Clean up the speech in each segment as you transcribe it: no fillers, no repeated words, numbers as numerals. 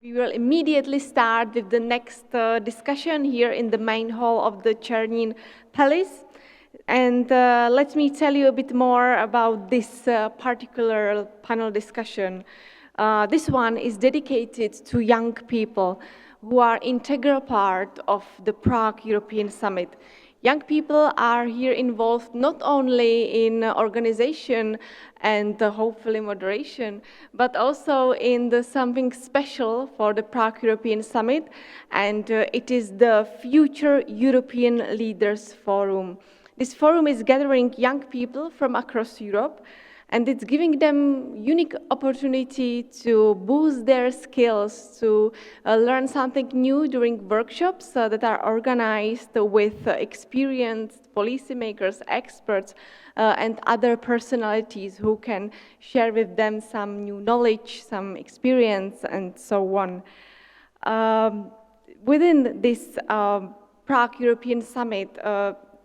We will immediately start with the next discussion here in the main hall of the Černín Palace. And let me tell you a bit more about this particular panel discussion. This one is dedicated to young people who are integral part of the Prague European Summit. Young people are here involved not only in organization and hopefully moderation, but also in something special for the Prague European Summit, and it is the Future European Leaders Forum. This forum is gathering young people from across Europe, and it's giving them unique opportunity to boost their skills, to learn something new during workshops that are organized with experienced policymakers, experts, and other personalities who can share with them some new knowledge, some experience, and so on. Within this Prague European Summit,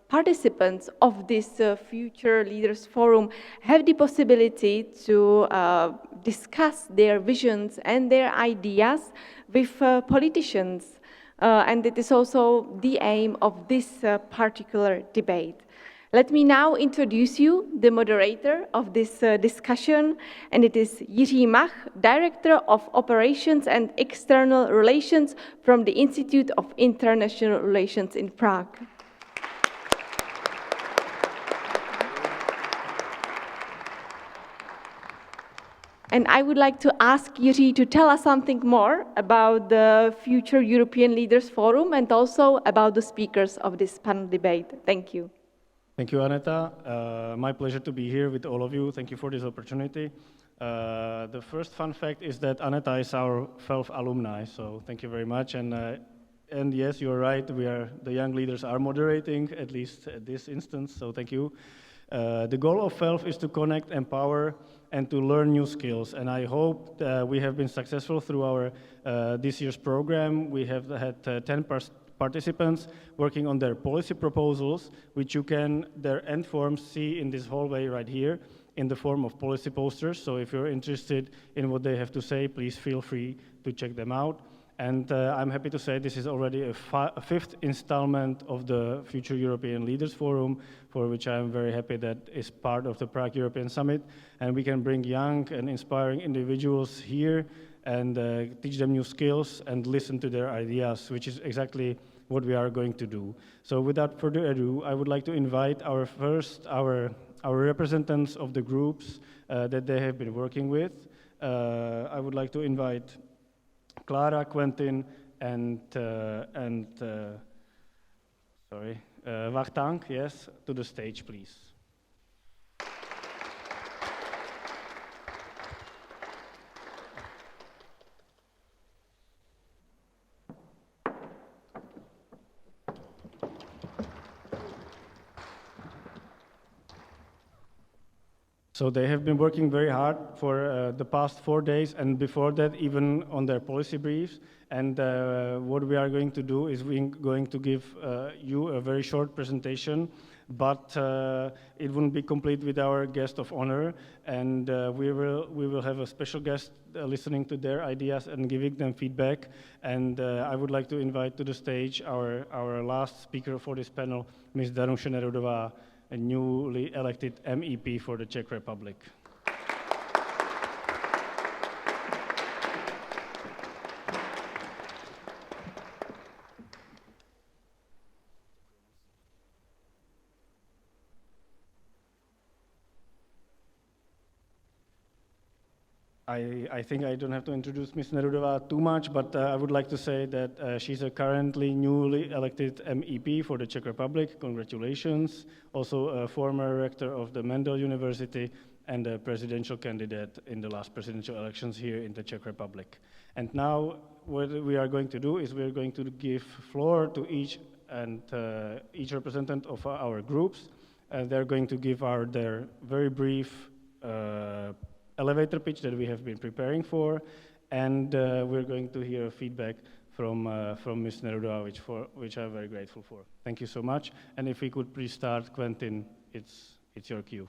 participants of this Future Leaders Forum have the possibility to discuss their visions and their ideas with politicians. And it is also the aim of this particular debate. Let me now introduce you the moderator of this discussion, and it is Jiří Mach, Director of Operations and External Relations from the Institute of International Relations in Prague. And I would like to ask Jiří to tell us something more about the Future European Leaders Forum and also about the speakers of this panel debate. Thank you. Thank you, Aneta. My pleasure to be here with all of you. Thank you for this opportunity. The first fun fact is that Aneta is our 12th alumni, so thank you very much. And yes, you're right, the young leaders are moderating, at least at this instance, so thank you. The goal of FELF is to connect, empower, and to learn new skills. And I hope we have been successful through our this year's program. We have had 10 participants working on their policy proposals, which you can, their end forms, see in this hallway right here in the form of policy posters. So if you're interested in what they have to say, please feel free to check them out. And I'm happy to say this is already a fifth installment of the Future European Leaders Forum, for which I'm very happy that is part of the Prague European Summit. And we can bring young and inspiring individuals here and teach them new skills and listen to their ideas, which is exactly what we are going to do. So without further ado, I would like to invite our representatives of the groups that they have been working with. I would like to invite Clara, Quentin, and Vachtank, yes, to the stage, please. So they have been working very hard for the past 4 days, and before that, even on their policy briefs. And what we are going to do is we're going to give you a very short presentation, but it won't be complete with our guest of honor. And we will have a special guest listening to their ideas and giving them feedback. And I would like to invite to the stage our last speaker for this panel, Ms. Danuše Nerudová, a newly elected MEP for the Czech Republic. I think I don't have to introduce Ms. Nerudová too much, but I would like to say that she's a currently newly elected MEP for the Czech Republic. Congratulations. Also a former rector of the Mendel University and a presidential candidate in the last presidential elections here in the Czech Republic. And now what we are going to do is we're going to give floor to each representative of our groups. They're going to give their very brief elevator pitch that we have been preparing for, and we're going to hear feedback from Ms. Nerudová, which I'm very grateful for. Thank you so much. And if we could please start, Quentin, it's your cue.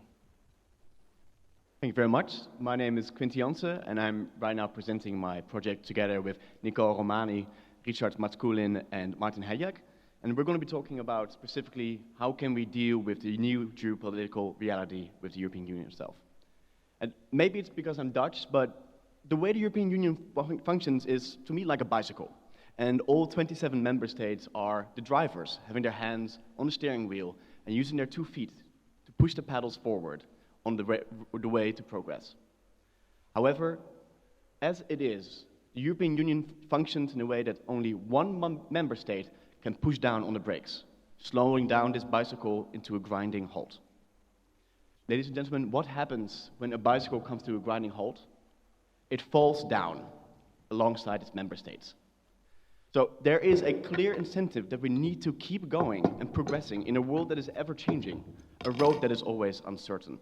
Thank you very much. My name is Quinty Janssen, and I'm right now presenting my project together with Nico Romani, Richard Matskulin, and Martin Hajek. And we're going to be talking about specifically how can we deal with the new geopolitical reality with the European Union itself. And maybe it's because I'm Dutch, but the way the European Union functions is, to me, like a bicycle. And all 27 member states are the drivers, having their hands on the steering wheel and using their 2 feet to push the pedals forward on the way to progress. However, as it is, the European Union functions in a way that only one member state can push down on the brakes, slowing down this bicycle into a grinding halt. Ladies and gentlemen, what happens when a bicycle comes to a grinding halt? It falls down alongside its member states. So there is a clear incentive that we need to keep going and progressing in a world that is ever changing, a road that is always uncertain.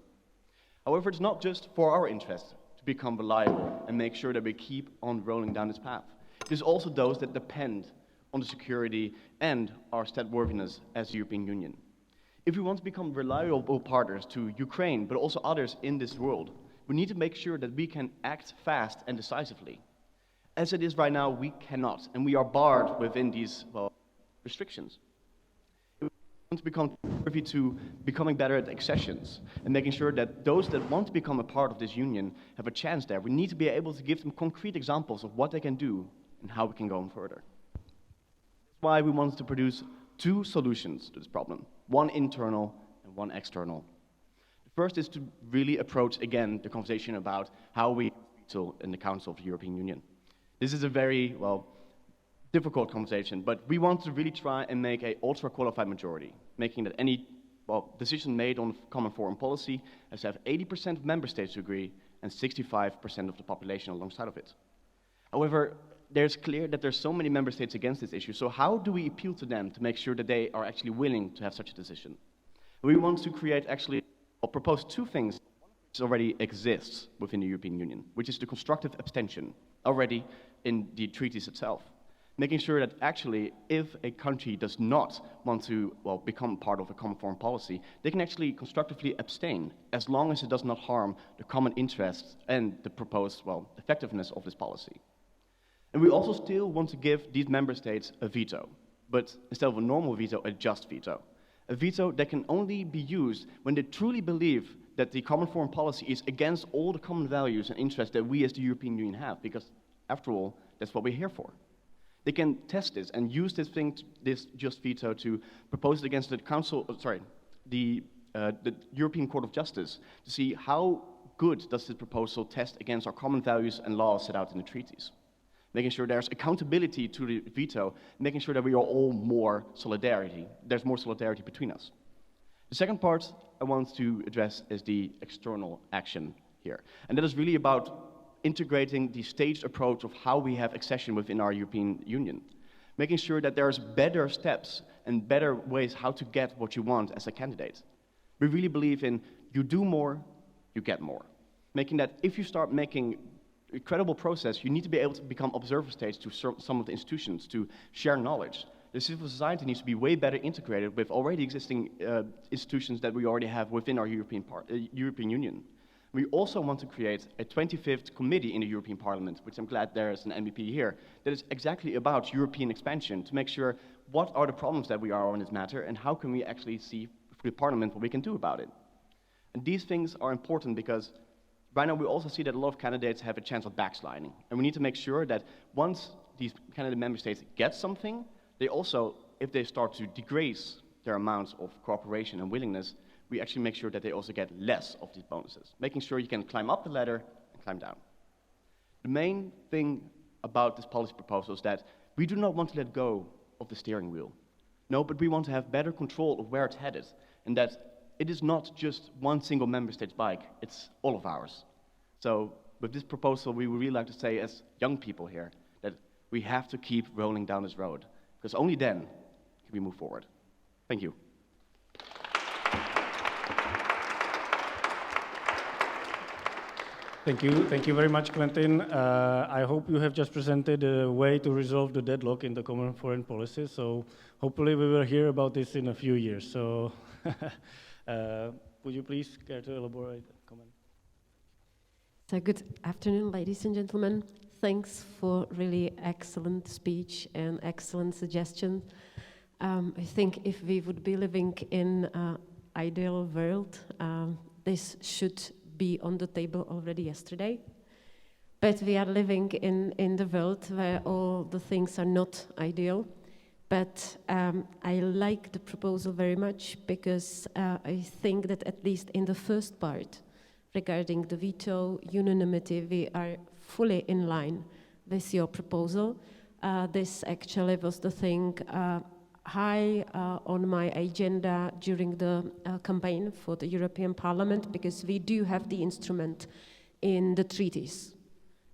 However, it's not just for our interest to become reliable and make sure that we keep on rolling down this path. It is also those that depend on the security and our steadworthiness as the European Union. If we want to become reliable partners to Ukraine, but also others in this world, we need to make sure that we can act fast and decisively. As it is right now, we cannot, and we are barred within these restrictions. Want to become privy to becoming better at accessions and making sure that those that want to become a part of this union have a chance there. We need to be able to give them concrete examples of what they can do and how we can go on further. That's why we wanted to produce 2 solutions to this problem, one internal and one external. The first is to really approach again the conversation about how we veto in the Council of the European Union. This is a very, difficult conversation, but we want to really try and make an ultra-qualified majority, making that any decision made on common foreign policy has to have 80% of member states to agree and 65% of the population alongside of it. However, there's clear that there's so many member states against this issue, so how do we appeal to them to make sure that they are actually willing to have such a decision? We want to create propose 2 things which already exists within the European Union, which is the constructive abstention already in the treaties itself. Making sure that actually, if a country does not want to become part of a common foreign policy, they can actually constructively abstain, as long as it does not harm the common interests and the proposed effectiveness of this policy. And we also still want to give these member states a veto, but instead of a normal veto, a just veto. A veto that can only be used when they truly believe that the common foreign policy is against all the common values and interests that we as the European Union have, because after all, that's what we're here for. They can test this and use this just veto to propose it against the European Court of Justice to see how good does this proposal test against our common values and laws set out in the treaties. Making sure there's accountability to the veto, making sure that we are all there's more solidarity between us. The second part I want to address is the external action here. And that is really about integrating the staged approach of how we have accession within our European Union. Making sure that there's better steps and better ways how to get what you want as a candidate. We really believe in you do more, you get more. Making that if you start making a credible process, you need to be able to become observer states to some of the institutions, to share knowledge. The civil society needs to be way better integrated with already existing institutions that we already have within our European Union. We also want to create a 25th committee in the European Parliament, which I'm glad there is an MEP here, that is exactly about European expansion, to make sure what are the problems that we are on this matter and how can we actually see through the Parliament what we can do about it. And these things are important because right now we also see that a lot of candidates have a chance of backsliding. And we need to make sure that once these candidate member states get something, they also, if they start to decrease their amounts of cooperation and willingness, we actually make sure that they also get less of these bonuses, making sure you can climb up the ladder and climb down. The main thing about this policy proposal is that we do not want to let go of the steering wheel. No, but we want to have better control of where it's headed, and that it is not just one single member state's bike, it's all of ours. So with this proposal, we would really like to say as young people here that we have to keep rolling down this road, because only then can we move forward. Thank you. Thank you very much, Quentin. I hope you have just presented a way to resolve the deadlock in the common foreign policy, so hopefully we will hear about this in a few years. So would you please care to elaborate a comment? So good afternoon, ladies and gentlemen. Thanks for really excellent speech and excellent suggestion. I think if we would be living in an ideal world, this should be on the table already yesterday. But we are living in the world where all the things are not ideal. But I like the proposal very much because I think that at least in the first part, regarding the veto unanimity, we are fully in line with your proposal. This actually was the thing high on my agenda during the campaign for the European Parliament, because we do have the instrument in the treaties.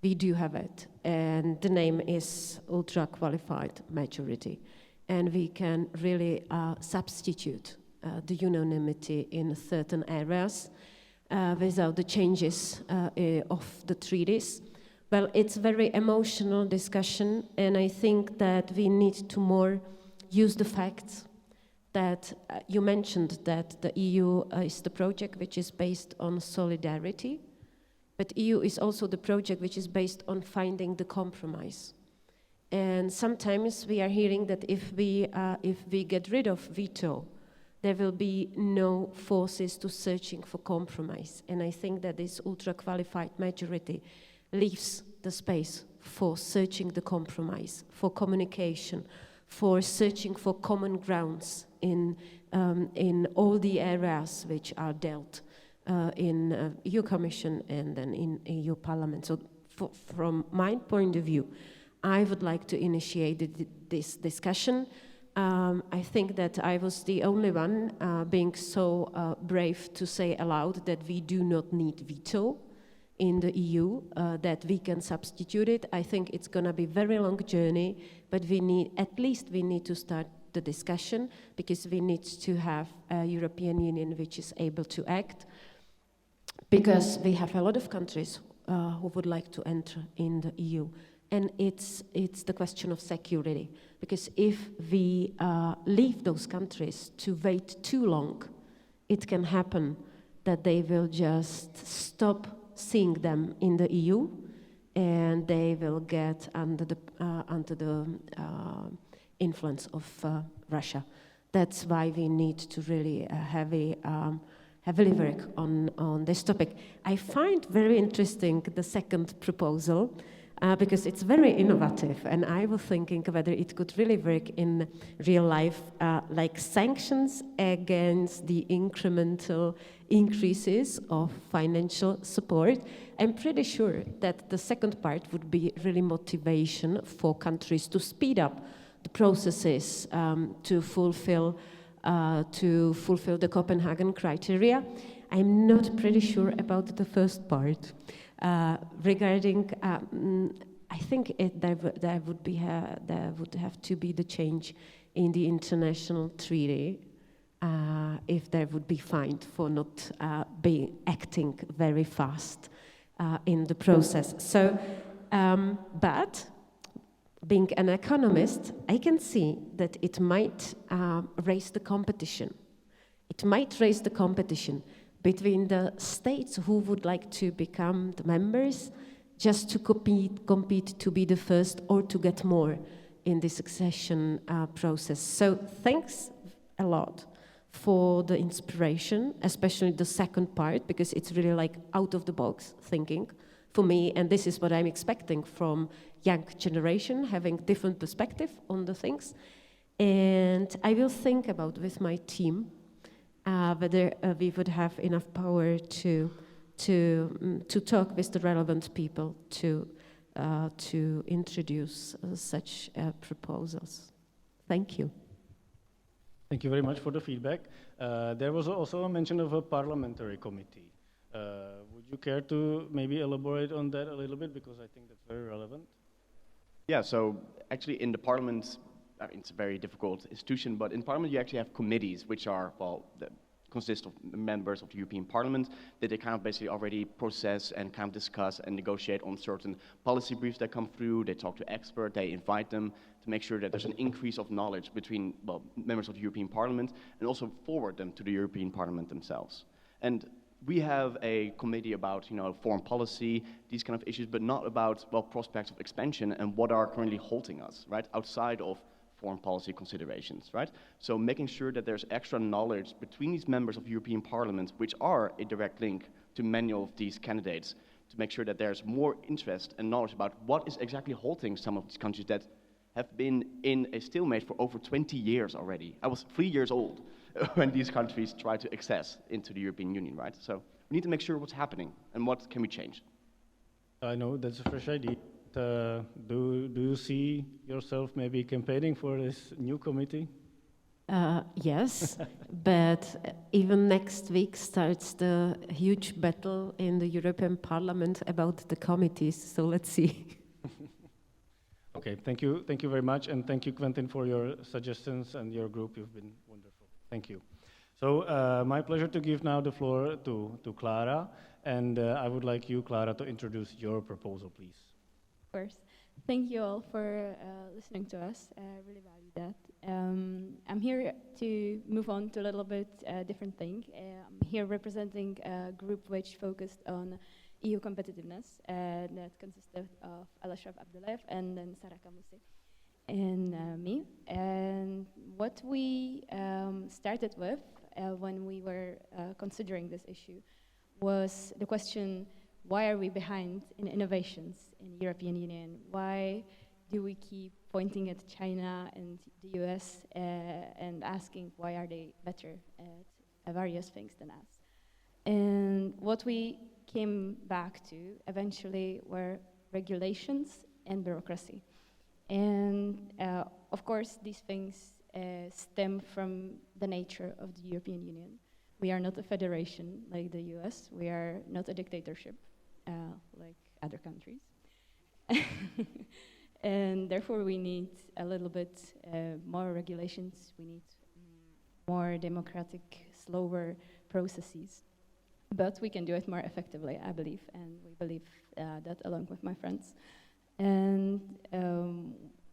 We do have it, and the name is ultra-qualified majority. And we can really substitute the unanimity in certain areas without the changes of the treaties. Well, it's a very emotional discussion, and I think that we need to more use the facts that you mentioned that the EU is the project which is based on solidarity, but EU is also the project which is based on finding the compromise. And sometimes we are hearing that if we get rid of veto, there will be no forces to searching for compromise. And I think that this ultra-qualified majority leaves the space for searching the compromise, for communication, for searching for common grounds in all the areas which are dealt in EU Commission and then in EU Parliament. So from my point of view, I would like to initiate this discussion. I think that I was the only one being so brave to say aloud that we do not need veto in the EU, that we can substitute it. I think it's going to be a very long journey, but we need to start the discussion, because we need to have a European Union which is able to act, because we have a lot of countries who would like to enter in the EU. And it's the question of security, because if we leave those countries to wait too long, it can happen that they will just stop seeing them in the EU, and they will get under the influence of Russia. That's why we need to really heavily work on this topic. I find very interesting the second proposal, because it's very innovative, and I was thinking whether it could really work in real life, like sanctions against the incremental increases of financial support. I'm pretty sure that the second part would be really motivation for countries to speed up the processes to fulfill the Copenhagen criteria. I'm not pretty sure about the first part. Regarding, I think there would have to be the change in the international treaty if there would be fined for not acting very fast in the process. So, but being an economist, I can see that it might raise the competition. It might raise the competition between the states who would like to become the members just to compete to be the first or to get more in the succession process. So thanks a lot for the inspiration, especially the second part, because it's really like out of the box thinking for me, and this is what I'm expecting from young generation, having different perspective on the things. And I will think about with my team whether we would have enough power to talk with the relevant people to introduce such proposals. Thank you. Thank you very much for the feedback. There was also a mention of a parliamentary committee. Would you care to maybe elaborate on that a little bit, because I think that's very relevant? Yeah, so actually in the Parliament, I mean, it's a very difficult institution, but in Parliament you actually have committees which are, well, consist of members of the European Parliament, that they kind of basically already process and kind of discuss and negotiate on certain policy briefs that come through. They talk to experts, they invite them to make sure that there's an increase of knowledge between, well, members of the European Parliament, and also forward them to the European Parliament themselves. And we have a committee about, foreign policy, these kind of issues, but not about, prospects of expansion and what are currently halting us, right, outside of foreign policy considerations, right? So making sure that there's extra knowledge between these members of European Parliament, which are a direct link to many of these candidates, to make sure that there's more interest and knowledge about what is exactly halting some of these countries that have been in a stalemate for over 20 years already. I was 3 years old when these countries tried to access into the European Union, right? So we need to make sure what's happening and what can we change. I know that's a fresh idea. Do you see yourself maybe campaigning for this new committee? Yes, but even next week starts the huge battle in the European Parliament about the committees, so let's see. Okay, thank you very much, and thank you, Quentin, for your suggestions and your group. You've been wonderful. Thank you. So my pleasure to give now the floor to Clara, and I would like you, Clara, to introduce your proposal, please. Of course. Thank you all for listening to us. I really value that. I'm here to move on to a little bit different thing. I'm here representing a group which focused on EU competitiveness that consisted of Alashraf Abdullayev and then Sarah Kamoussi and me. And what we started with when we were considering this issue was the question, why are we behind in innovations in the European Union? Why do we keep pointing at China and the US and asking why are they better at various things than us? And what we came back to eventually were regulations and bureaucracy. And of course, these things stem from the nature of the European Union. We are not a federation like the US. We are not a dictatorship like other countries. And therefore, we need a little bit more regulations. We need more democratic, slower processes. But we can do it more effectively, I believe, and we believe that along with my friends. And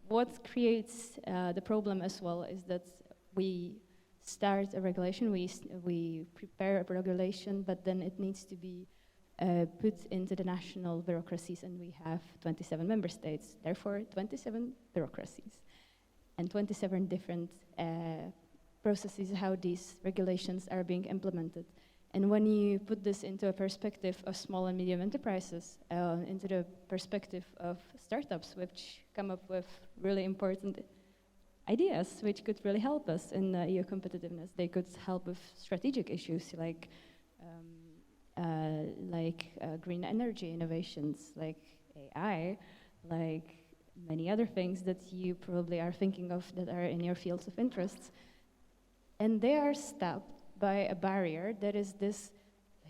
what creates the problem as well is that we start a regulation, we prepare a regulation, but then it needs to be put into the national bureaucracies, and we have 27 member states, therefore 27 bureaucracies, and 27 different processes how these regulations are being implemented. And when you put this into a perspective of small and medium enterprises, into the perspective of startups, which come up with really important ideas, which could really help us in EU competitiveness, they could help with strategic issues like green energy innovations, like AI, like many other things that you probably are thinking of that are in your fields of interest. And they are stopped by a barrier that is this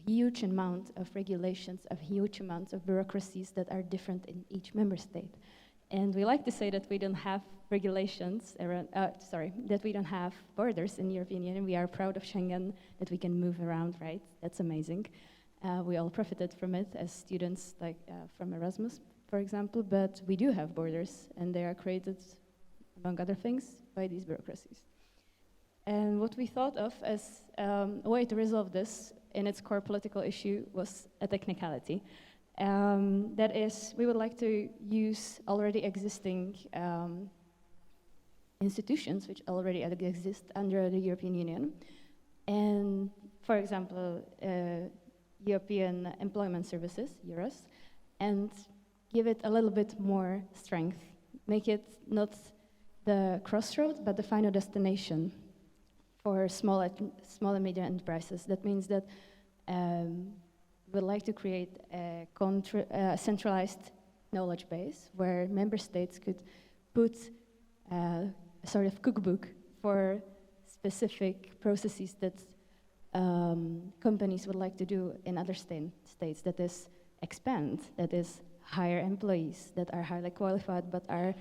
huge amount of regulations, of huge amounts of bureaucracies that are different in each member state. And we like to say that we don't have regulations around, that we don't have borders in the European Union. We are proud of Schengen, that we can move around, right? That's amazing. We all profited from it as students, like from Erasmus, for example, but we do have borders, and they are created, among other things, by these bureaucracies. And what we thought of as a way to resolve this in its core political issue was a technicality. That is, we would like to use already existing institutions which already exist under the European Union. And, for example, European Employment Services, EURES, and give it a little bit more strength. Make it not the crossroad, but the final destination for small and medium enterprises. That means that we'd like to create a centralized knowledge base where member states could put a sort of cookbook for specific processes that companies would like to do in other states, that is expand, that is hire employees that are highly qualified but are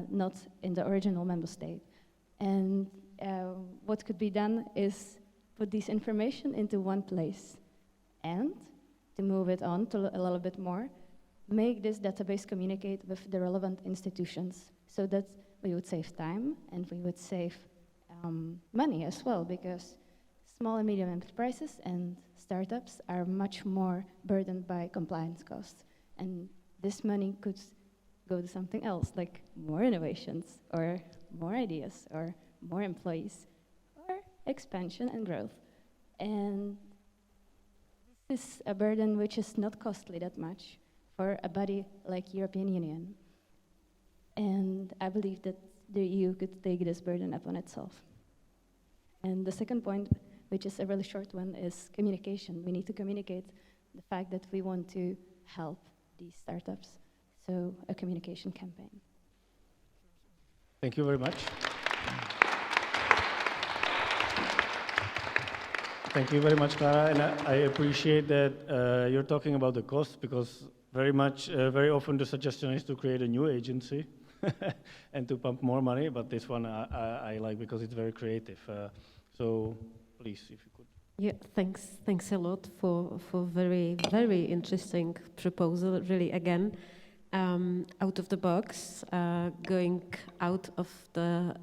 not in the original member state. And what could be done is put this information into one place and to move it on to a little bit more, make this database communicate with the relevant institutions so that we would save time and we would save money as well, because small and medium enterprises and startups are much more burdened by compliance costs. And this money could go to something else, like more innovations, or more ideas, or more employees, or expansion and growth. And this is a burden which is not costly that much for a body like European Union. And I believe that the EU could take this burden upon itself. And the second point, which is a really short one, is communication. We need to communicate the fact that we want to help these startups. So a communication campaign. Thank you very much. Thank you very much, Clara, and I appreciate that you're talking about the costs, because very often the suggestion is to create a new agency and to pump more money, but this one I like because it's very creative. So please, if you could. Yeah, thanks a lot for very, very interesting proposal, really, again, out of the box, going out of the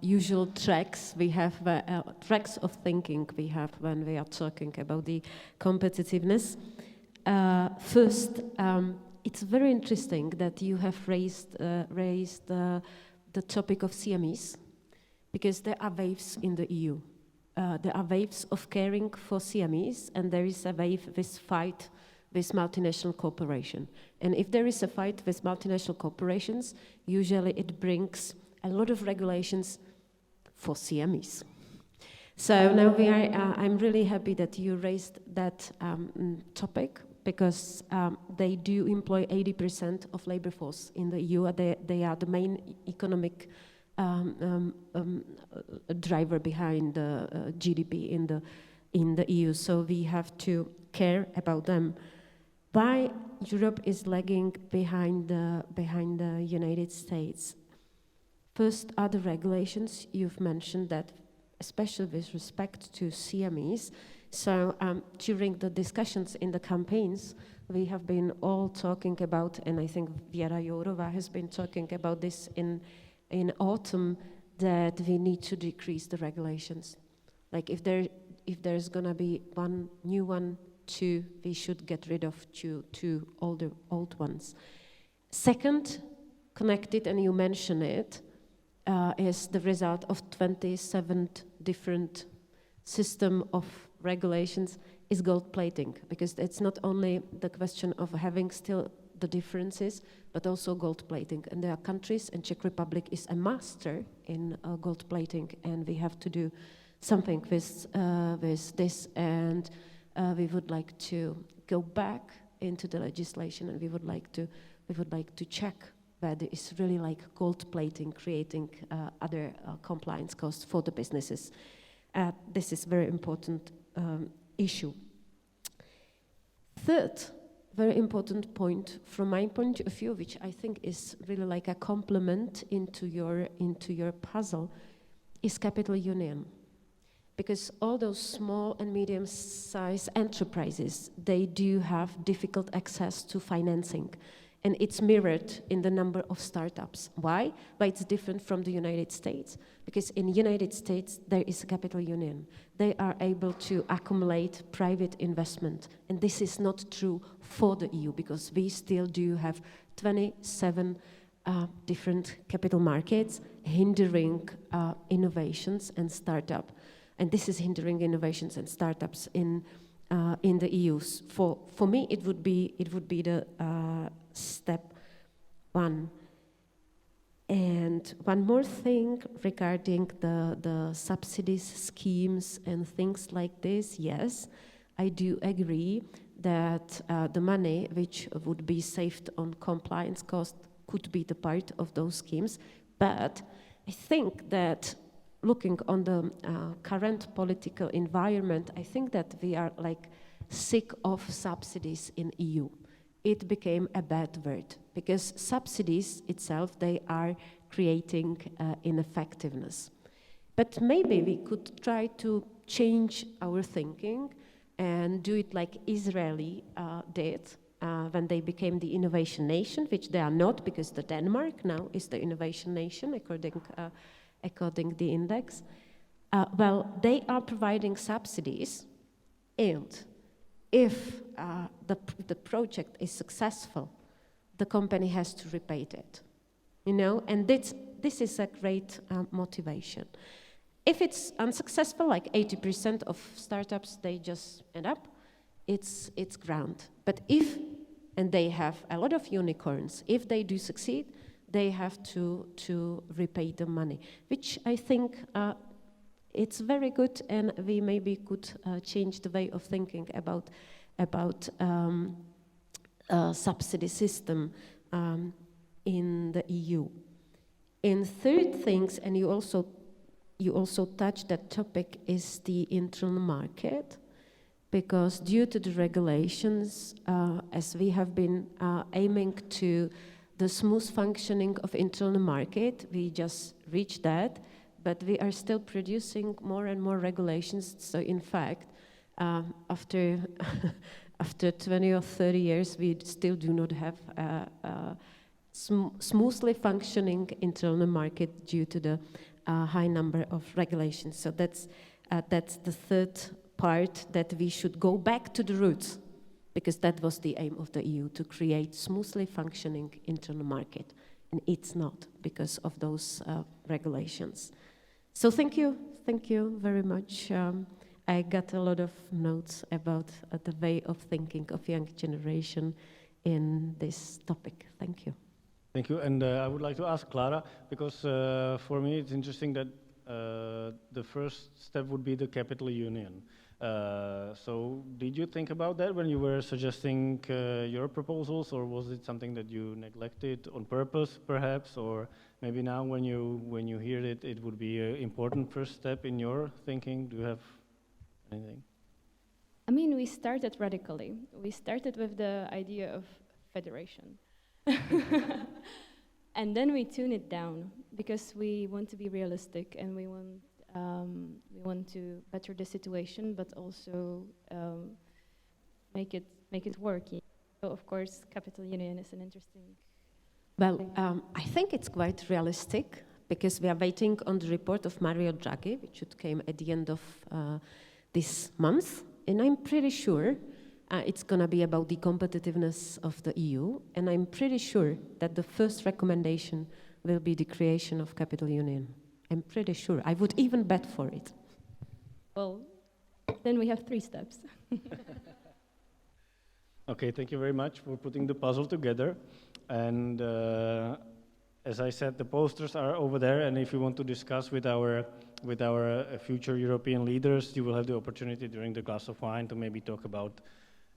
usual tracks we have, tracks of thinking we have when we are talking about the competitiveness. First, it's very interesting that you have raised the topic of CMEs, because there are waves in the EU. There are waves of caring for CMEs, and there is a wave with fight with multinational corporation. And if there is a fight with multinational corporations, usually it brings a lot of regulations for CMEs. So now I'm really happy that you raised that topic, because they do employ 80% of labor force in the EU. They are the main economic driver behind the GDP in the EU. So we have to care about them. Why Europe is lagging behind the United States? First are the regulations. You've mentioned that, especially with respect to CMEs. So during the discussions in the campaigns, we have been all talking about, and I think Věra Jourová has been talking about this in autumn, that we need to decrease the regulations. Like if there's gonna be one new one, two, we should get rid of two old ones. Second, connected, and you mentioned it, is the result of 27 different system of regulations is gold plating, because it's not only the question of having still the differences, but also gold plating. And there are countries, and Czech Republic is a master in gold plating, and we have to do something with this. And we would like to go back into the legislation, and we would like to check whether it's really like gold plating, creating other compliance costs for the businesses. This is very important issue. Third, very important point from my point of view, which I think is really like a complement into your puzzle, is capital union. Because all those small and medium-sized enterprises, they do have difficult access to financing. And it's mirrored in the number of startups. Why? Why it's different from the United States? Because in the United States, there is a capital union. They are able to accumulate private investment. And this is not true for the EU, because we still do have 27 different capital markets hindering innovations and startup. And this is hindering innovations and startups in the EU. For me, it would be the step one. And one more thing regarding the subsidies schemes and things like this. Yes, I do agree that the money which would be saved on compliance cost could be the part of those schemes. But I think that looking on the current political environment, I think that we are like sick of subsidies in EU. It became a bad word, because subsidies itself, they are creating ineffectiveness. But maybe we could try to change our thinking and do it like Israeli did when they became the innovation nation, which they are not, because the Denmark now is the innovation nation according the index. Well, they are providing subsidies, and if the project is successful, the company has to repay that, you know, and this is a great motivation. If it's unsuccessful, like 80% of startups, they just end up, it's ground. But if, and they have a lot of unicorns, if they do succeed, they have to repay the money, which I think it's very good, and we maybe could change the way of thinking about subsidy system in the EU. And third things, and you also touched that topic, is the internal market, because due to the regulations, as we have been aiming to the smooth functioning of internal market, we just reached that, but we are still producing more and more regulations. So in fact, after 20 or 30 years, we still do not have a smoothly functioning internal market due to the high number of regulations. So that's the third part, that we should go back to the roots, because that was the aim of the EU, to create smoothly functioning internal market, and it's not because of those regulations. So thank you very much. I got a lot of notes about the way of thinking of young generation in this topic. Thank you. Thank you, and I would like to ask Clara, because for me it's interesting that the first step would be the capital union. So did you think about that when you were suggesting your proposals, or was it something that you neglected on purpose, perhaps, or maybe now when you hear it, it would be an important first step in your thinking? Do you have anything? I mean, we started radically. We started with the idea of federation. And then we tune it down, because we want to be realistic, and we want to better the situation, but also make it work. So of course, capital union is an interesting. Well, I think it's quite realistic, because we are waiting on the report of Mario Draghi, which should come at the end of this month, and I'm pretty sure it's going to be about the competitiveness of the EU, and I'm pretty sure that the first recommendation will be the creation of capital union. I'm pretty sure. I would even bet for it. Well, then we have 3 steps. Okay, thank you very much for putting the puzzle together. And as I said, the posters are over there, and if you want to discuss with our future European leaders, you will have the opportunity during the glass of wine to maybe talk about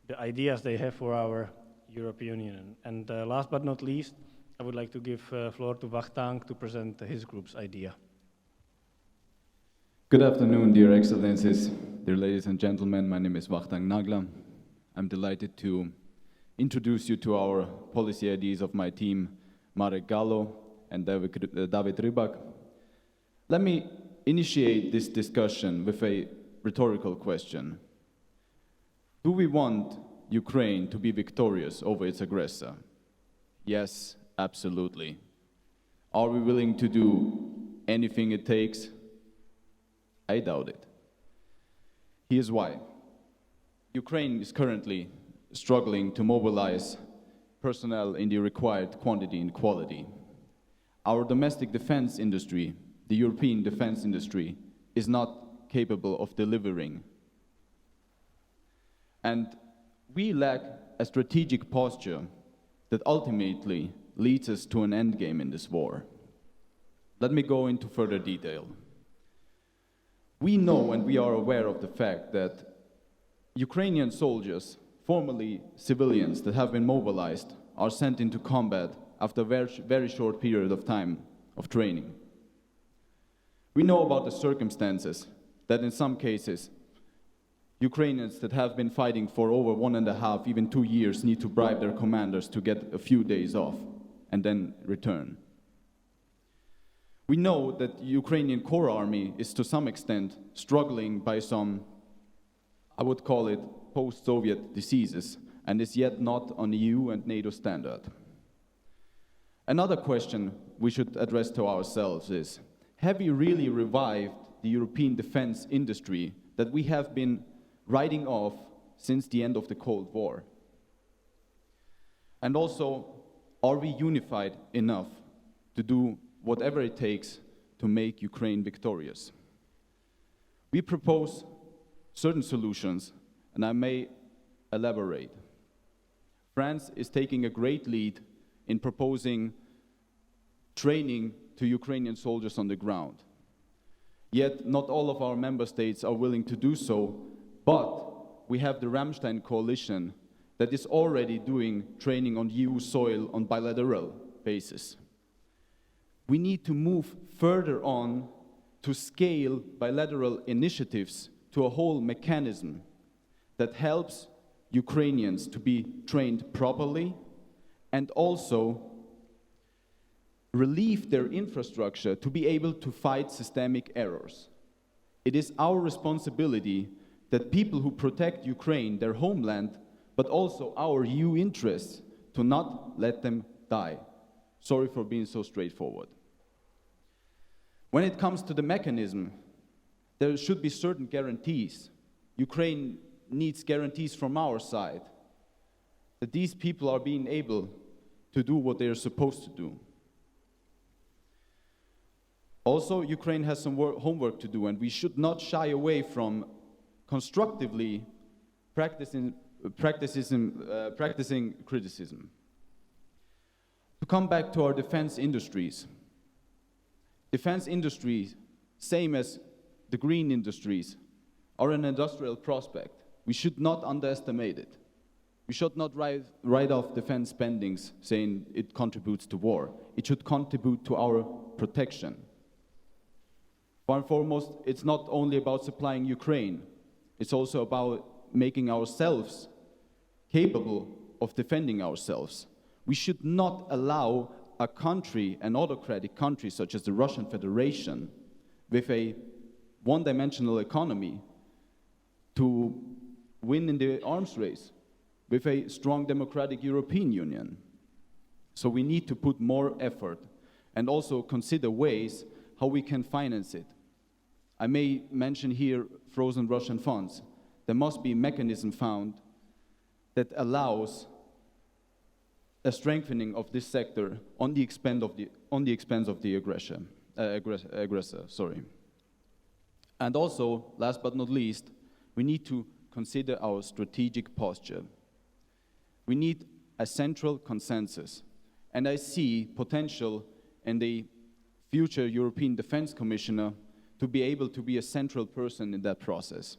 the ideas they have for our European Union. And last but not least, I would like to give floor to Wachtang to present his group's idea. Good afternoon, dear Excellencies, dear ladies and gentlemen. My name is Wachtang Nagla. I'm delighted to introduce you to our policy ideas of my team, Marek Gallo and David Rybak. Let me initiate this discussion with a rhetorical question. Do we want Ukraine to be victorious over its aggressor? Yes, absolutely. Are we willing to do anything it takes? I doubt it. Here's why. Ukraine is currently struggling to mobilize personnel in the required quantity and quality. Our domestic defense industry, the European defense industry, is not capable of delivering. And we lack a strategic posture that ultimately leads us to an endgame in this war. Let me go into further detail. We know and we are aware of the fact that Ukrainian soldiers, formerly civilians that have been mobilized, are sent into combat after a very short period of time of training. We know about the circumstances that in some cases, Ukrainians that have been fighting for over 1.5, even 2 years need to bribe their commanders to get a few days off and then return. We know that the Ukrainian core army is to some extent struggling by some, I would call it, post-Soviet diseases, and is yet not on EU and NATO standard. Another question we should address to ourselves is, have we really revived the European defense industry that we have been writing off since the end of the Cold War? And also, are we unified enough to do whatever it takes to make Ukraine victorious? We propose certain solutions, and I may elaborate. France is taking a great lead in proposing training to Ukrainian soldiers on the ground. Yet not all of our member states are willing to do so, but we have the Ramstein coalition that is already doing training on EU soil on bilateral basis. We need to move further on to scale bilateral initiatives to a whole mechanism that helps Ukrainians to be trained properly and also relieve their infrastructure to be able to fight systemic errors. It is our responsibility that people who protect Ukraine, their homeland, but also our EU interests, to not let them die. Sorry for being so straightforward. When it comes to the mechanism, there should be certain guarantees. Ukraine needs guarantees from our side that these people are being able to do what they are supposed to do. Also, Ukraine has some homework to do, and we should not shy away from constructively practicing criticism. To come back to our defense industries, same as the green industries, are an industrial prospect. We should not underestimate it. We should not write off defense spendings saying it contributes to war. It should contribute to our protection. First and foremost, it's not only about supplying Ukraine, it's also about making ourselves capable of defending ourselves. We should not allow a country, an autocratic country such as the Russian Federation, with a one-dimensional economy, to win in the arms race with a strong democratic European Union. So we need to put more effort and also consider ways how we can finance it. I may mention here frozen Russian funds. There must be a mechanism found that allows a strengthening of this sector on the expense of the aggressor. Sorry. And also, last but not least, we need to consider our strategic posture. We need a central consensus, and I see potential in the future European Defense Commissioner to be able to be a central person in that process.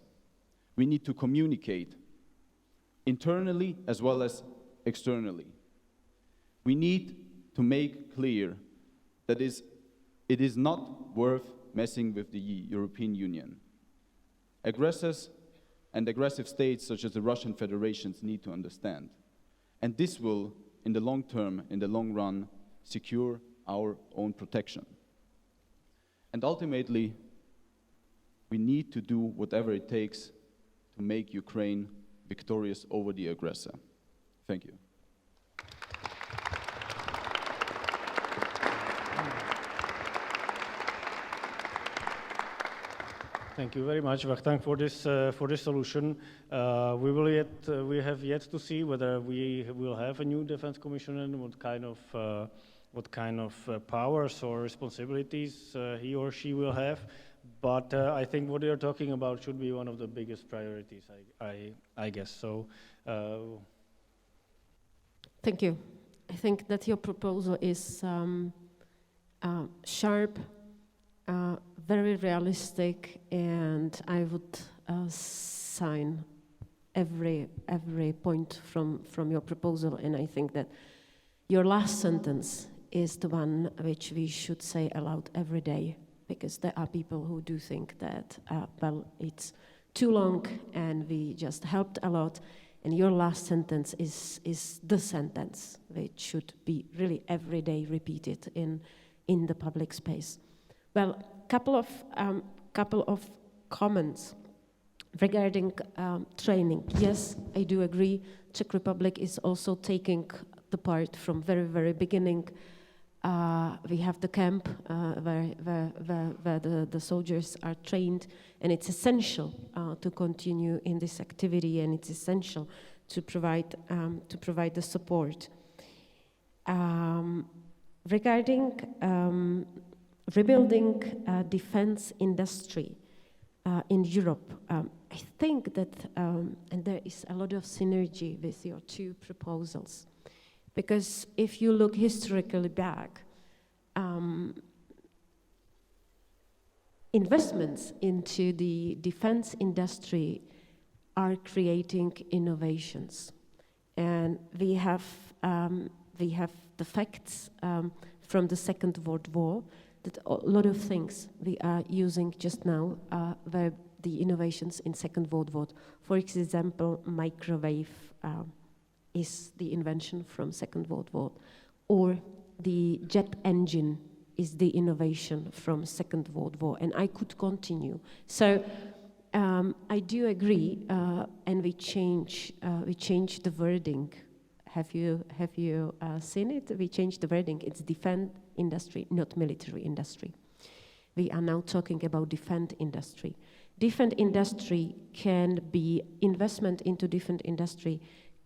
We need to communicate internally as well as externally. We need to make clear that it is not worth messing with the European Union. Aggressors and aggressive states such as the Russian Federation need to understand. And this will, in the long term, in the long run, secure our own protection. And ultimately, we need to do whatever it takes to make Ukraine victorious over the aggressor. Thank you. Thank you very much, Vakhtang, for this solution. We have yet to see whether we will have a new defense commissioner and what kind of powers or responsibilities he or she will have. But I think what you're talking about should be one of the biggest priorities, I guess. So, thank you. I think that your proposal is sharp, very realistic, and I would sign every point from your proposal. And I think that your last sentence is the one which we should say aloud every day, because there are people who do think that, well, it's too long and we just helped a lot. And your last sentence is the sentence which should be really every day repeated in the public space. Well, couple of comments regarding training. Yes, I do agree. Czech Republic is also taking the part from very, very beginning. We have the camp where the soldiers are trained, and it's essential to continue in this activity, and it's essential to provide the support. Regarding rebuilding defense industry in Europe, I think that and there is a lot of synergy with your two proposals. Because if you look historically back, investments into the defense industry are creating innovations. And we have the facts from the Second World War that a lot of things we are using just now were the innovations in Second World War. For example, microwave is the invention from Second World War, or the jet engine is the innovation from Second World War, and I could continue. So I do agree, and we change the wording. Have you seen it? We changed the wording. It's defense industry, not military industry. We are now talking about defense industry. Defense industry can be investment into defense industry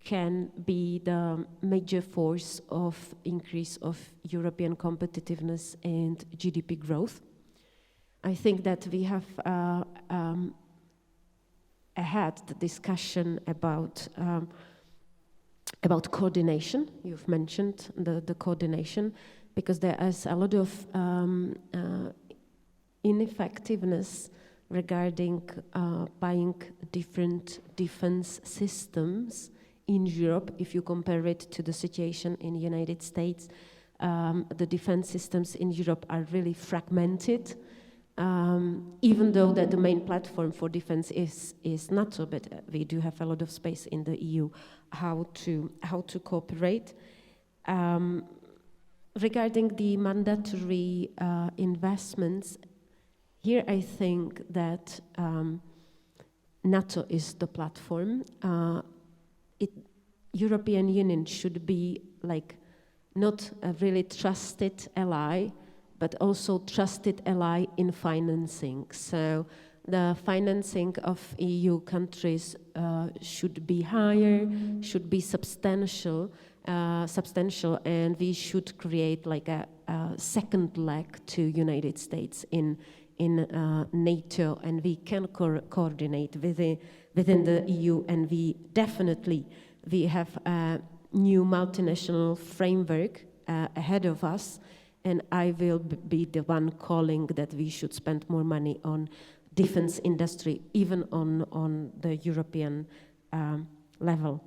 can be the major force of increase of European competitiveness and GDP growth. I think that we have had the discussion about coordination. You've mentioned the coordination, because there is a lot of ineffectiveness regarding buying different defense systems in Europe. If you compare it to the situation in the United States, the defense systems in Europe are really fragmented, even though that the main platform for defense is NATO, but we do have a lot of space in the EU how to cooperate. Regarding the mandatory investments, here I think that NATO is the platform. European Union should be like not a really trusted ally, but also trusted ally in financing. So the financing of EU countries should be higher, should be substantial, and we should create like a second leg to United States in NATO, and we can coordinate within the EU, and we have a new multinational framework ahead of us, and I will be the one calling that we should spend more money on defense industry, even on the European level.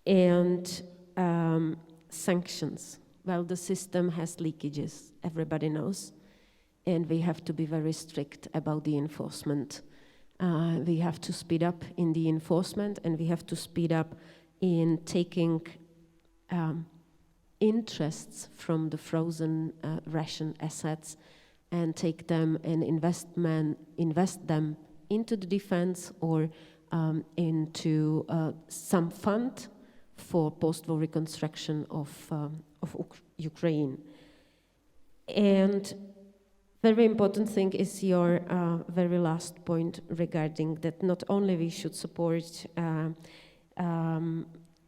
And sanctions. Well, the system has leakages, everybody knows, and we have to be very strict about the enforcement. We have to speed up in the enforcement, and we have to speed up in taking interests from the frozen Russian assets and take them and invest them into the defense or into some fund for post-war reconstruction of Ukraine. And very important thing is your very last point regarding that not only we should support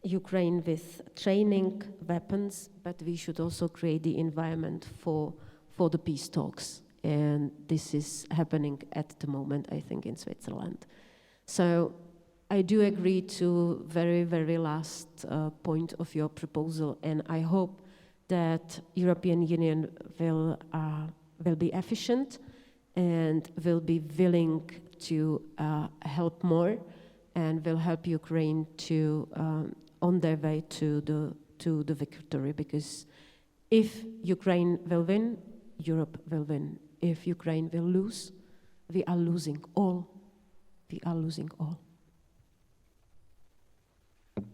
Ukraine with training weapons, but we should also create the environment for the peace talks. And this is happening at the moment, I think, in Switzerland. So I do agree to very, very last point of your proposal, and I hope that European Union will be efficient and will be willing to help more and will help Ukraine to on their way to the victory. Because if Ukraine will win, Europe will win. If Ukraine will lose, we are losing all. We are losing all.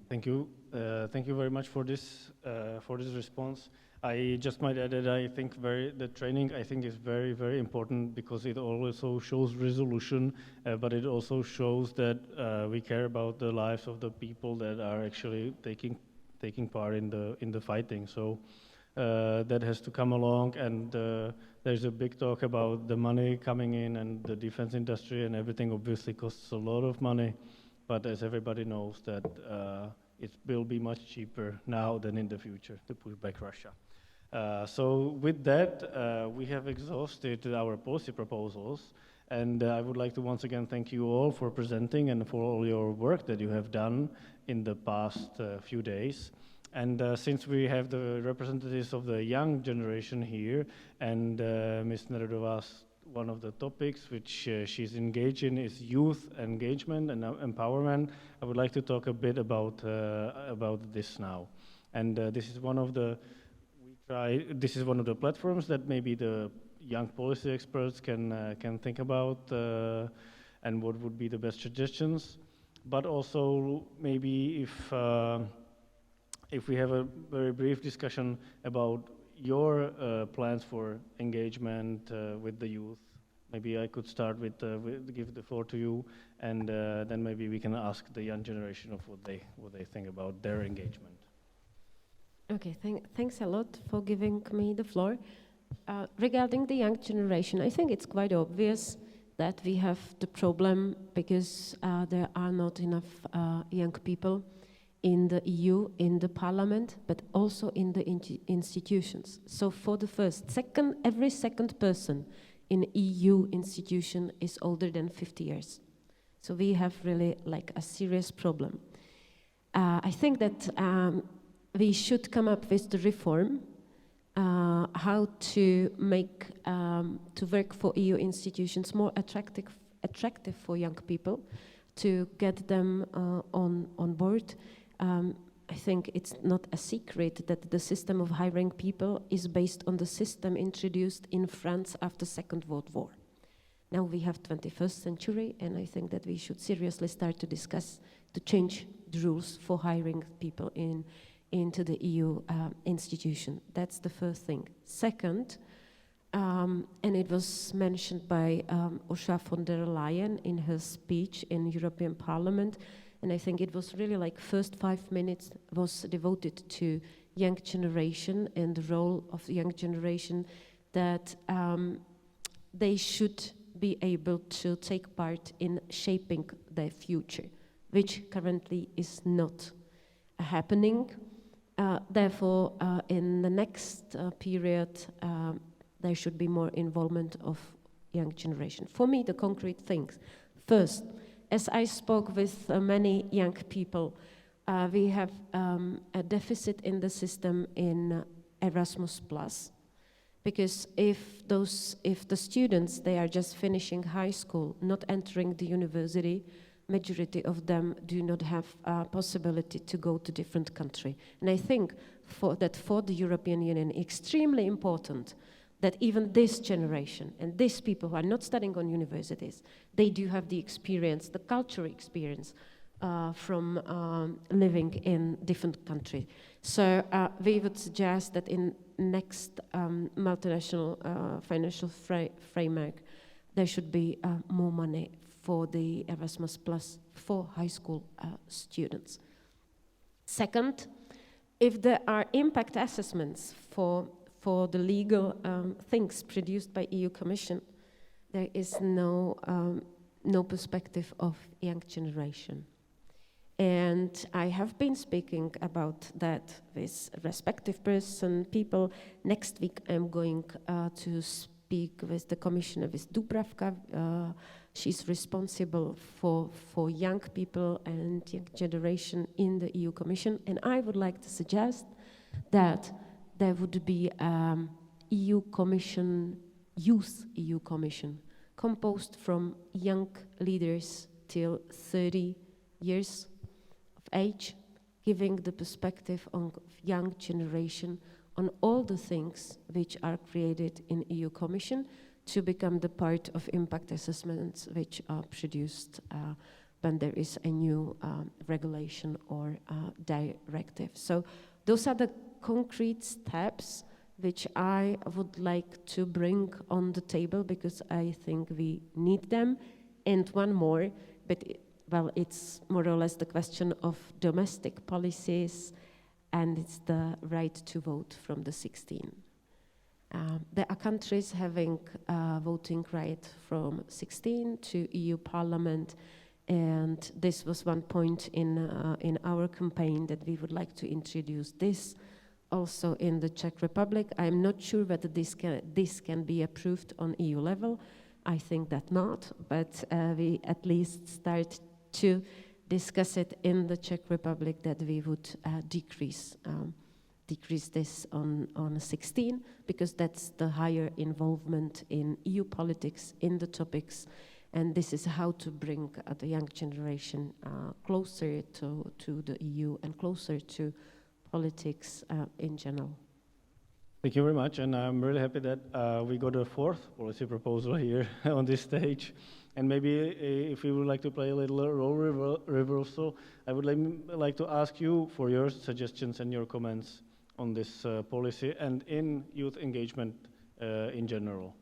Thank you. Thank you very much for this response. I just might add that I think the training I think is very, very important, because it also shows resolution, but it also shows that we care about the lives of the people that are actually taking part in the fighting. So that has to come along, and there's a big talk about the money coming in, and the defense industry and everything obviously costs a lot of money, but as everybody knows that it will be much cheaper now than in the future to push back Russia. So with that, we have exhausted our policy proposals, and I would like to once again thank you all for presenting and for all your work that you have done in the past few days. And since we have the representatives of the young generation here, and Ms. Nerudova's one of the topics which she's engaged in is youth engagement and empowerment, I would like to talk a bit about this now. And this is one of the platforms that maybe the young policy experts can think about and what would be the best suggestions. But also maybe if we have a very brief discussion about your plans for engagement with the youth, maybe I could start with give the floor to you, and then maybe we can ask the young generation of what they think about their engagement. Okay, thanks a lot for giving me the floor. Regarding the young generation, I think it's quite obvious that we have the problem because there are not enough young people in the EU, in the parliament, but also in the institutions. So for the every second person in EU institution is older than 50 years. So we have really like a serious problem. I think that we should come up with the reform how to make to work for EU institutions more attractive for young people, to get them on board. I think it's not a secret that the system of hiring people is based on the system introduced in France after Second World War. Now we have 21st century, and I think that we should seriously start to discuss to change the rules for hiring people into the EU institution. That's the first thing. Second, and it was mentioned by Ursula von der Leyen in her speech in European Parliament, and I think it was really like first 5 minutes was devoted to young generation and the role of the young generation, that they should be able to take part in shaping their future, which currently is not happening. Therefore, in the next period, there should be more involvement of young generation. For me, the concrete things. First, as I spoke with many young people, we have a deficit in the system in Erasmus+, because if the students, they are just finishing high school, not entering the university, majority of them do not have a possibility to go to different country. And I think for the European Union, extremely important that even this generation and these people who are not studying on universities, they do have the experience, the cultural experience from living in different countries. So we would suggest that in next multinational financial framework, there should be more money for the Erasmus Plus for high school students. Second, if there are impact assessments for the legal things produced by EU Commission, there is no perspective of young generation. And I have been speaking about that with respective people. Next week I'm going to speak with the commissioner, with Dubravka. She's responsible for young people and young generation in the EU Commission. And I would like to suggest that there would be EU Commission, Youth EU Commission, composed from young leaders till 30 years of age, giving the perspective of young generation on all the things which are created in EU Commission to become the part of impact assessments which are produced when there is a new regulation or directive. So those are the concrete steps which I would like to bring on the table because I think we need them. And one more, but it's more or less the question of domestic policies. and it's the right to vote from the 16. There are countries having voting right from 16 to EU Parliament, and this was one point in our campaign that we would like to introduce this also in the Czech Republic. I'm not sure whether this can be approved on EU level. I think that not, but we at least start to discuss it in the Czech Republic that we would decrease this on 16, because that's the higher involvement in EU politics, in the topics, and this is how to bring the young generation closer to the EU and closer to politics in general. Thank you very much, and I'm really happy that we got a fourth policy proposal here on this stage. And maybe if you would like to play a little role reversal, I would like to ask you for your suggestions and your comments on this policy and in youth engagement in general.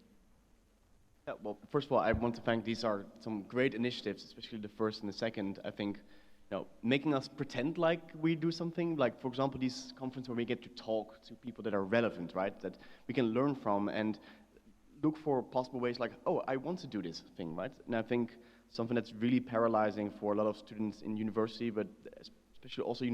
Yeah, well, first of all, I want to thank, these are some great initiatives, especially the first and the second. I think, making us pretend like we do something, like, for example, these conferences where we get to talk to people that are relevant, right, that we can learn from and look for possible ways like, oh, I want to do this thing, right? And I think something that's really paralyzing for a lot of students in university, but especially also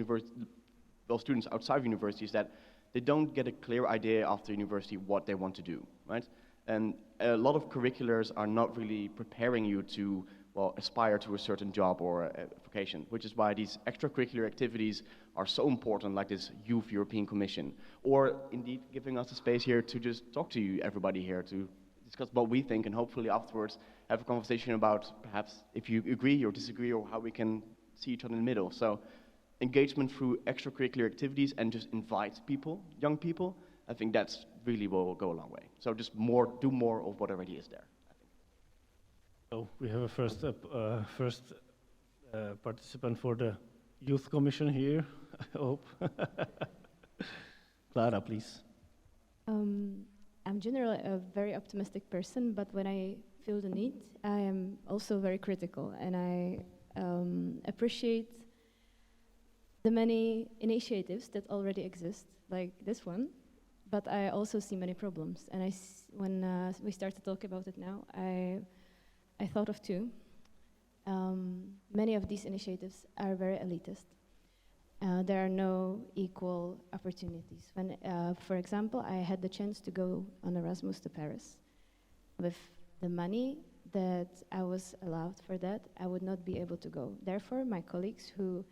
students outside of university, is that they don't get a clear idea after university what they want to do, right? And a lot of curriculars are not really preparing you to, well, aspire to a certain job or a vocation, which is why these extracurricular activities are so important, like this Youth European Commission, or indeed giving us a space here to just talk to you, everybody here, to discuss what we think, and hopefully afterwards have a conversation about perhaps if you agree or disagree, or how we can see each other in the middle. So engagement through extracurricular activities and just invite people, young people, I think that's really will go a long way. So just do more of what already is there. So we have a first participant for the Youth Commission here, I hope. Clara, please. I'm generally a very optimistic person, but when I feel the need, I am also very critical, and I appreciate the many initiatives that already exist, like this one, but I also see many problems. And when we start to talk about it now, I thought of two. Many of these initiatives are very elitist. There are no equal opportunities. When, for example, I had the chance to go on Erasmus to Paris. With the money that I was allowed for that, I would not be able to go. Therefore, my colleagues, who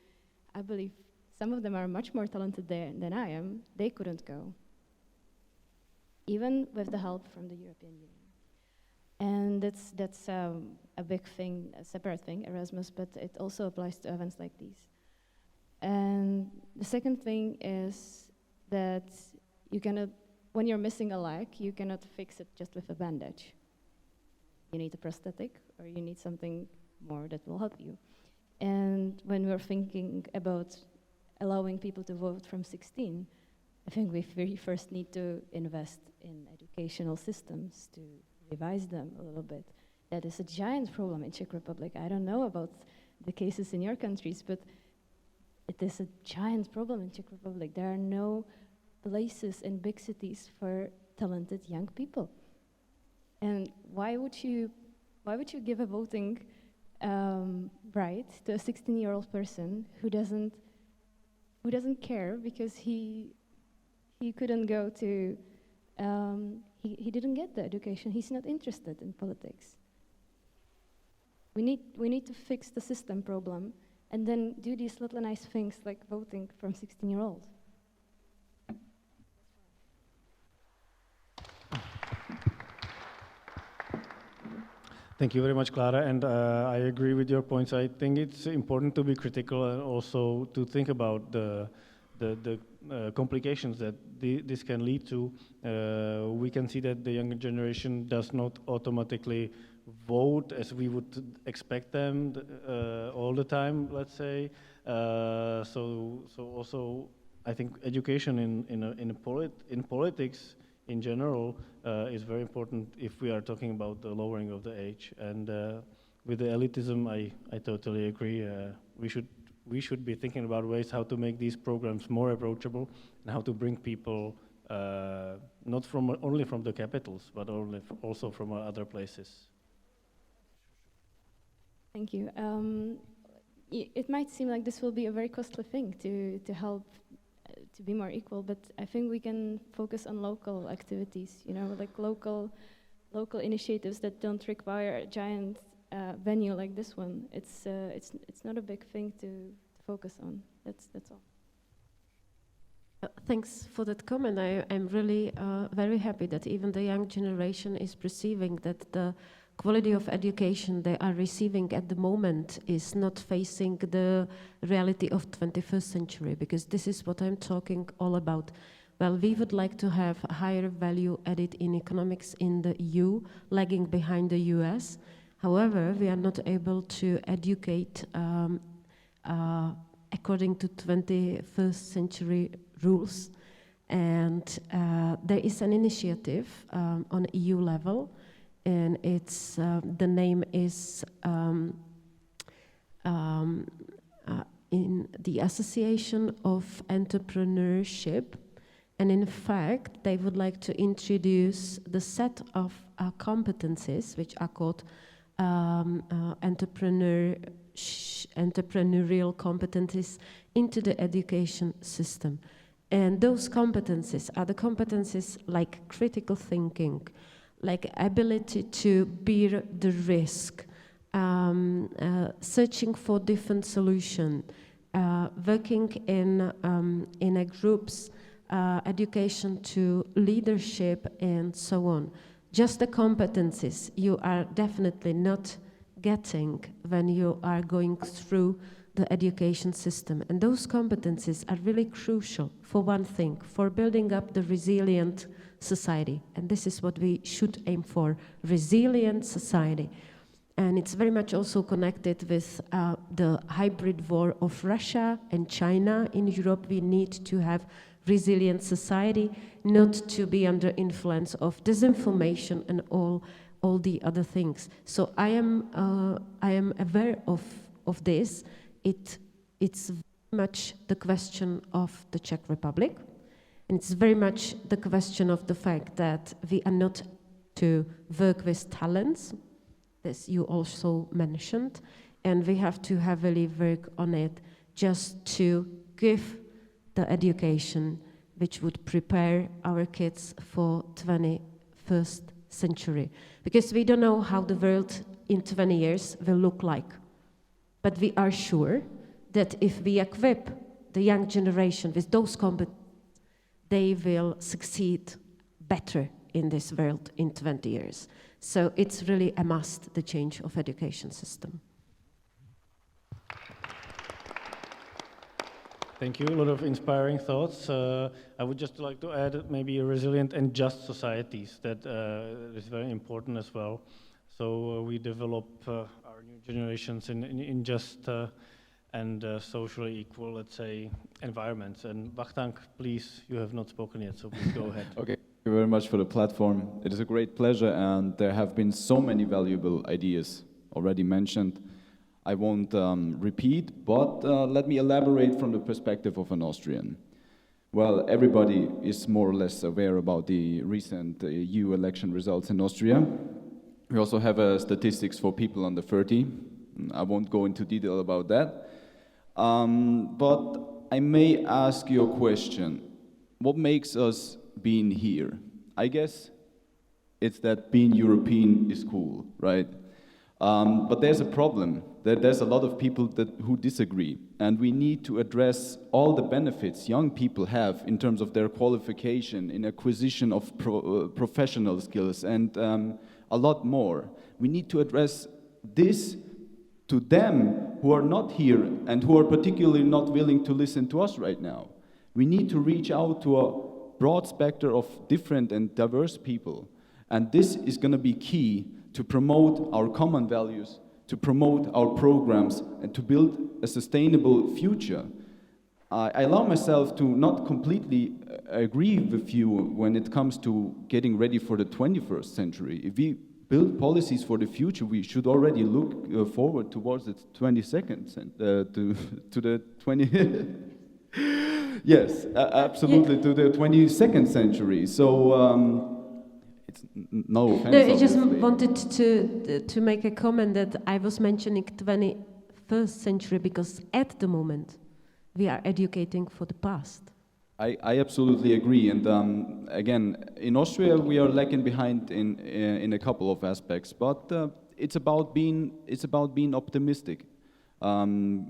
I believe some of them are much more talented there than I am, they couldn't go, even with the help from the European Union. And that's a big thing, a separate thing, Erasmus, but it also applies to events like these. And the second thing is that you cannot, when you're missing a leg, you cannot fix it just with a bandage. You need a prosthetic, or you need something more that will help you. And when we're thinking about allowing people to vote from 16, I think we very first need to invest in educational systems to revise them a little bit. That is a giant problem in Czech Republic. I don't know about the cases in your countries, but it is a giant problem in Czech Republic. There are no places in big cities for talented young people. And why would you give a voting right to a 16-year-old person who doesn't care because he couldn't go to he didn't get the education. He's not interested in politics. We need to fix the system problem and then do these little nice things like voting from 16-year-olds. Thank you very much, Clara, and I agree with your points. I think it's important to be critical and also to think about the complications that this can lead to. We can see that the younger generation does not automatically vote as we would expect them all the time, let's say. So also, I think education in politics in general is very important if we are talking about the lowering of the age. And with the elitism, I totally agree. We should we should be thinking about ways how to make these programs more approachable and how to bring people not only from the capitals, but also from other places. Thank you. It might seem like this will be a very costly thing to help to be more equal, but I think we can focus on local activities, you know, like local initiatives that don't require a giant venue like this one. It's not a big thing to focus on. That's all. Thanks for that comment. I'm really very happy that even the young generation is perceiving that the quality of education they are receiving at the moment is not facing the reality of 21st century, because this is what I'm talking all about. Well, we would like to have a higher value added in economics in the EU, lagging behind the US. However, we are not able to educate according to 21st century rules. And there is an initiative on EU level, and it's the name is in the Association of Entrepreneurship. And in fact, they would like to introduce the set of competencies, which are called entrepreneurial competencies, into the education system. And those competencies are the competencies like critical thinking, like ability to bear the risk, searching for different solutions, working in a groups, education to leadership, and so on. Just the competencies you are definitely not getting when you are going through the education system. And those competencies are really crucial, for one thing, for building up the resilient society. And this is what we should aim for, resilient society. And it's very much also connected with the hybrid war of Russia and China. In Europe, we need to have resilient society, not to be under influence of disinformation and all the other things. So I am aware of this. It's very much the question of the Czech Republic, and it's very much the question of the fact that we are not to work with talents, as you also mentioned, and we have to heavily work on it just to give the education which would prepare our kids for 21st century. Because we don't know how the world in 20 years will look like. But we are sure that if we equip the young generation with those competencies, they will succeed better in this world in 20 years. So it's really a must, the change of education system. Thank you, a lot of inspiring thoughts. I would just like to add maybe resilient and just societies, that is very important as well. So we develop our new generations in just and socially equal, let's say, environments. And Vachtank, please, you have not spoken yet, so please go ahead. Okay, thank you very much for the platform. It is a great pleasure, and there have been so many valuable ideas already mentioned. I won't repeat, but let me elaborate from the perspective of an Austrian. Well, everybody is more or less aware about the recent EU election results in Austria. We also have statistics for people under 30. I won't go into detail about that. But I may ask you a question. What makes us being here? I guess it's that being European is cool, right? But there's a problem. There's a lot of people who disagree, and we need to address all the benefits young people have in terms of their qualification, in acquisition of professional skills, and a lot more. We need to address this to them who are not here and who are particularly not willing to listen to us right now. We need to reach out to a broad spectrum of different and diverse people, and this is going to be key to promote our common values, to promote our programs, and to build a sustainable future. I allow myself to not completely agree with you when it comes to getting ready for the 21st century. If we build policies for the future, we should already look forward towards the 22nd to the 20. Yes, absolutely, to the 22nd century. So it's no offense. No, I just obviously. wanted to make a comment that I was mentioning 21st century because at the moment we are educating for the past. I absolutely agree, and again, in Austria we are lagging behind in a couple of aspects, but it's about being optimistic.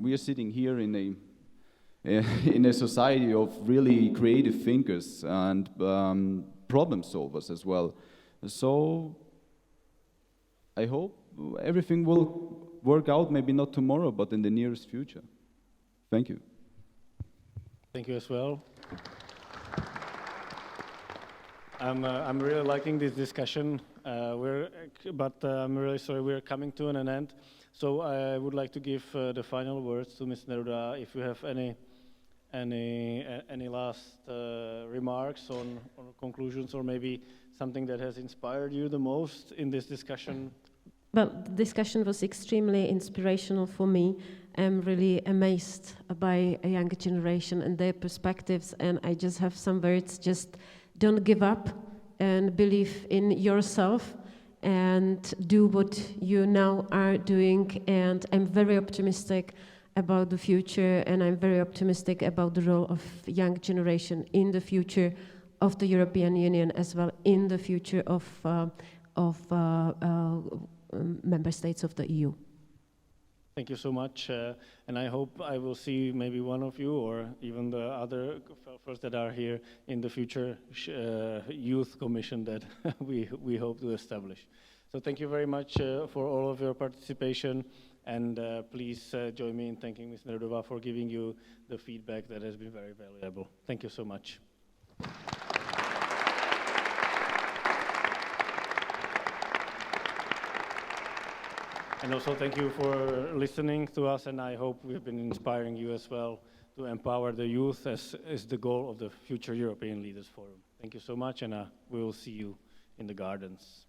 We are sitting here in a society of really creative thinkers and problem solvers as well. So I hope everything will work out. Maybe not tomorrow, but in the nearest future. Thank you. Thank you as well. I'm really liking this discussion, but I'm really sorry we're coming to an end. So I would like to give the final words to Ms. Nerudová. If you have any last remarks on conclusions, or maybe something that has inspired you the most in this discussion. Well, the discussion was extremely inspirational for me. I'm really amazed by a younger generation and their perspectives, and I just have some words. Just don't give up and believe in yourself and do what you now are doing. And I'm very optimistic about the future, and I'm very optimistic about the role of young generation in the future of the European Union, as well in the future of member states of the EU. Thank you so much, and I hope I will see maybe one of you or even the other fellows that are here in the future youth commission that we hope to establish. So thank you very much for all of your participation, and please join me in thanking Ms. Nerudová for giving you the feedback that has been very valuable. Thank you so much. And also thank you for listening to us, and I hope we've been inspiring you as well to empower the youth as is the goal of the future European Leaders Forum. Thank you so much, and we will see you in the gardens.